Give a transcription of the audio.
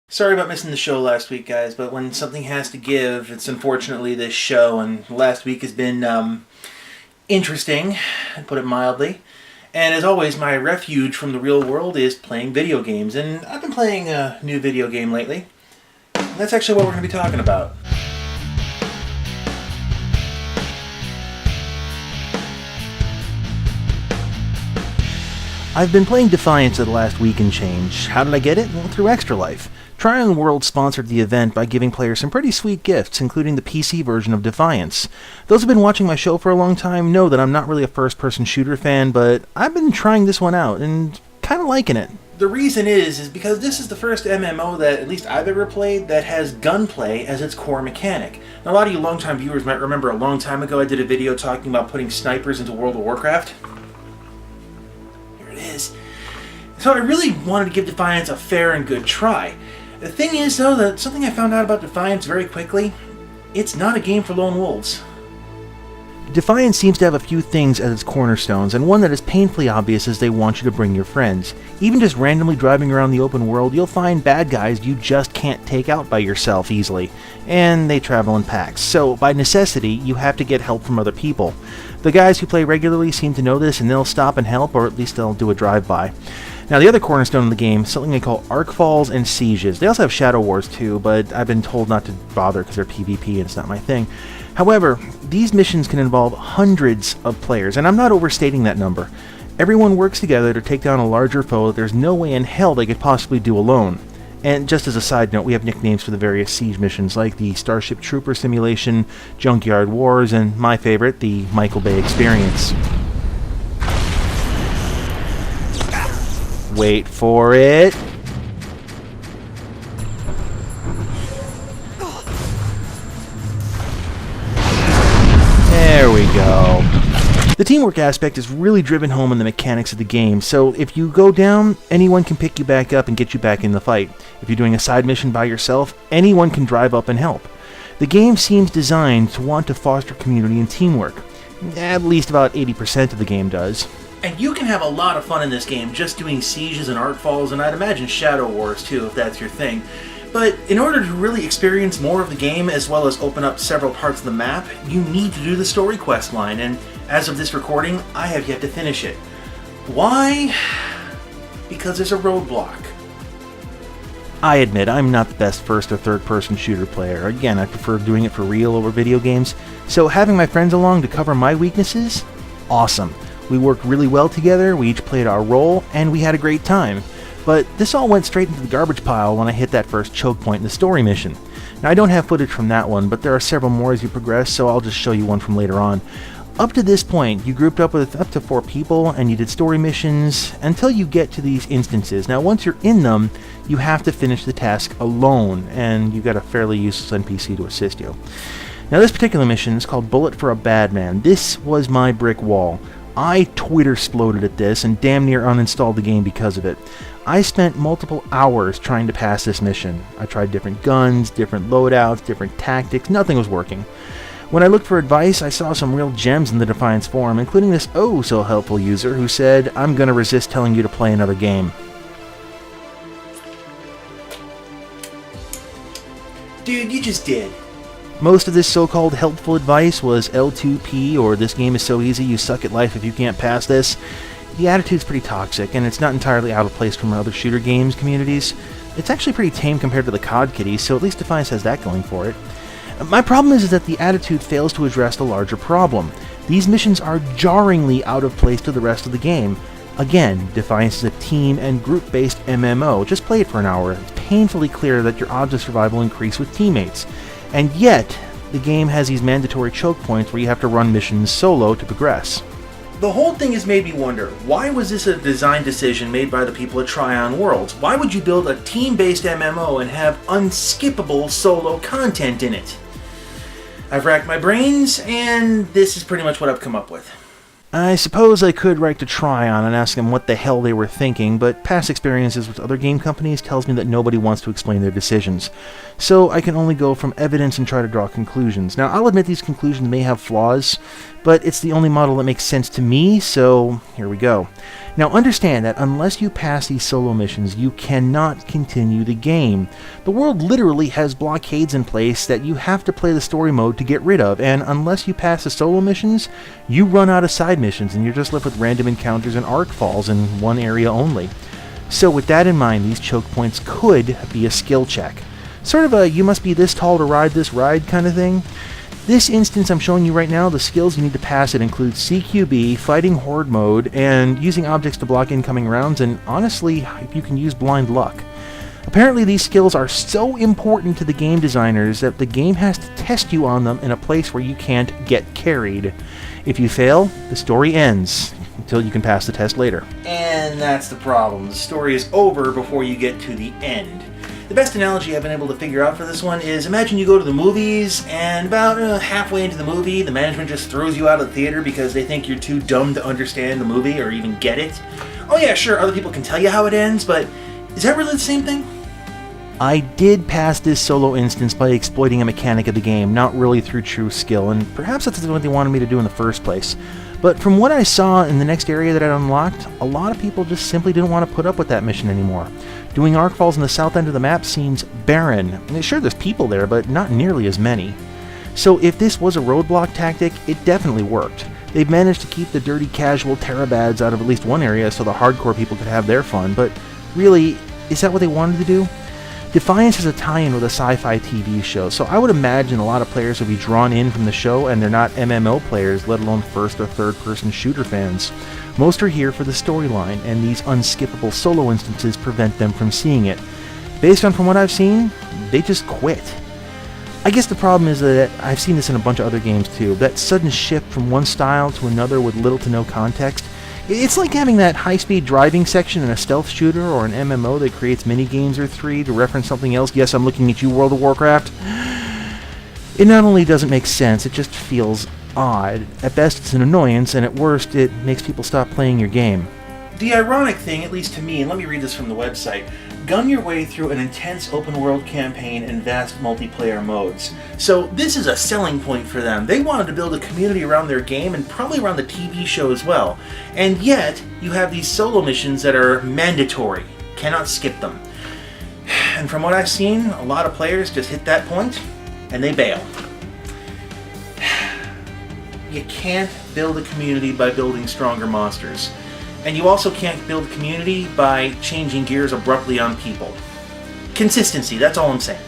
Sorry about missing the show last week, guys, but when something has to give, it's unfortunately this show, and last week has been, interesting, to put it mildly. And as always, my refuge from the real world is playing video games, and I've been playing a new video game lately. And that's actually what we're going to be talking about. I've been playing Defiance the last week and change. How did I get it? Well, through Extra Life. Tryon World sponsored the event by giving players some pretty sweet gifts, including the PC version of Defiance. Those who've been watching my show for a long time know that I'm not really a first-person shooter fan, but I've been trying this one out and kind of liking it. The reason is because this is the first MMO that at least I've ever played that has gunplay as its core mechanic. Now, a lot of you longtime viewers might remember a long time ago I did a video talking about putting snipers into World of Warcraft. Here it is. So I really wanted to give Defiance a fair and good try. The thing is, though, that something I found out about Defiance very quickly, it's not a game for lone wolves. Defiance seems to have a few things as its cornerstones, and one that is painfully obvious is they want you to bring your friends. Even just randomly driving around the open world, you'll find bad guys you just can't take out by yourself easily, and they travel in packs, so by necessity, you have to get help from other people. The guys who play regularly seem to know this, and they'll stop and help, or at least they'll do a drive-by. Now, the other cornerstone of the game is something they call arc falls and sieges. They also have shadow wars too, but I've been told not to bother because they're PvP and it's not my thing. However, these missions can involve hundreds of players, and I'm not overstating that number. Everyone works together to take down a larger foe that there's no way in hell they could possibly do alone. And just as a side note, we have nicknames for the various siege missions, like the Starship Trooper Simulation, Junkyard Wars, and my favorite, the Michael Bay Experience. Wait for it. There we go. The teamwork aspect is really driven home in the mechanics of the game, so if you go down, anyone can pick you back up and get you back in the fight. If you're doing a side mission by yourself, anyone can drive up and help. The game seems designed to want to foster community and teamwork. At least about 80% of the game does. And you can have a lot of fun in this game just doing sieges and arc falls, and I'd imagine shadow wars too, if that's your thing. But in order to really experience more of the game, as well as open up several parts of the map, you need to do the story quest line, and as of this recording, I have yet to finish it. Why? Because there's a roadblock. I admit, I'm not the best first or third person shooter player. Again, I prefer doing it for real over video games, so having my friends along to cover my weaknesses? Awesome. We worked really well together, we each played our role, and we had a great time. But this all went straight into the garbage pile when I hit that first choke point in the story mission. Now, I don't have footage from that one, but there are several more as you progress, so I'll just show you one from later on. Up to this point, you grouped up with up to 4 people, and you did story missions until you get to these instances. Now, once you're in them, you have to finish the task alone, and you've got a fairly useless NPC to assist you. Now, this particular mission is called Bullet for a Bad Man. This was my brick wall. I Twitter-sploded at this and damn near uninstalled the game because of it. I spent multiple hours trying to pass this mission. I tried different guns, different loadouts, different tactics, nothing was working. When I looked for advice, I saw some real gems in the Defiance forum, including this oh-so-helpful user who said, "I'm gonna resist telling you to play another game." Dude, you just did. Most of this so-called helpful advice was L2P, or this game is so easy you suck at life if you can't pass this. The attitude's pretty toxic, and it's not entirely out of place from other shooter games communities. It's actually pretty tame compared to the COD kitties, so at least Defiance has that going for it. My problem is that the attitude fails to address the larger problem. These missions are jarringly out of place to the rest of the game. Again, Defiance is a team and group-based MMO. Just play it for an hour. It's painfully clear that your odds of survival increase with teammates. And yet, the game has these mandatory choke points where you have to run missions solo to progress. The whole thing has made me wonder, why was this a design decision made by the people at Tryon Worlds? Why would you build a team-based MMO and have unskippable solo content in it? I've racked my brains, and this is pretty much what I've come up with. I suppose I could write to Tryon and ask them what the hell they were thinking, but past experiences with other game companies tells me that nobody wants to explain their decisions. So I can only go from evidence and try to draw conclusions. Now, I'll admit these conclusions may have flaws, but it's the only model that makes sense to me, so here we go. Now, understand that unless you pass these solo missions, you cannot continue the game. The world literally has blockades in place that you have to play the story mode to get rid of, and unless you pass the solo missions, you run out of side missions and you're just left with random encounters and arc falls in one area only. So with that in mind, these choke points could be a skill check. Sort of a you must be this tall to ride this ride kind of thing. This instance I'm showing you right now, the skills you need to pass it include CQB, fighting horde mode, and using objects to block incoming rounds, and honestly, you can use blind luck. Apparently these skills are so important to the game designers that the game has to test you on them in a place where you can't get carried. If you fail, the story ends, until you can pass the test later. And that's the problem. The story is over before you get to the end. The best analogy I've been able to figure out for this one is imagine you go to the movies and about halfway into the movie the management just throws you out of the theater because they think you're too dumb to understand the movie or even get it. Oh yeah, sure, other people can tell you how it ends, but is that really the same thing? I did pass this solo instance by exploiting a mechanic of the game, not really through true skill, and perhaps that's what they wanted me to do in the first place. But from what I saw in the next area that I'd unlocked, a lot of people just simply didn't want to put up with that mission anymore. Doing arc falls in the south end of the map seems barren. I mean, sure, there's people there, but not nearly as many. So if this was a roadblock tactic, it definitely worked. They've managed to keep the dirty casual Terabads out of at least one area so the hardcore people could have their fun, but really, is that what they wanted to do? Defiance has a tie-in with a sci-fi TV show, so I would imagine a lot of players would be drawn in from the show, and they're not MMO players, let alone first or third-person shooter fans. Most are here for the storyline, and these unskippable solo instances prevent them from seeing it. Based on from what I've seen, they just quit. I guess the problem is that I've seen this in a bunch of other games too, that sudden shift from one style to another with little to no context. It's like having that high-speed driving section in a stealth shooter or an MMO that creates minigames or three to reference something else. Yes, I'm looking at you, World of Warcraft. It not only doesn't make sense, it just feels odd. At best, it's an annoyance, and at worst, it makes people stop playing your game. The ironic thing, at least to me, and let me read this from the website, gun your way through an intense open-world campaign and vast multiplayer modes. So this is a selling point for them. They wanted to build a community around their game and probably around the TV show as well. And yet, you have these solo missions that are mandatory. Cannot skip them. And from what I've seen, a lot of players just hit that point and they bail. You can't build a community by building stronger monsters. And you also can't build community by changing gears abruptly on people. Consistency, that's all I'm saying.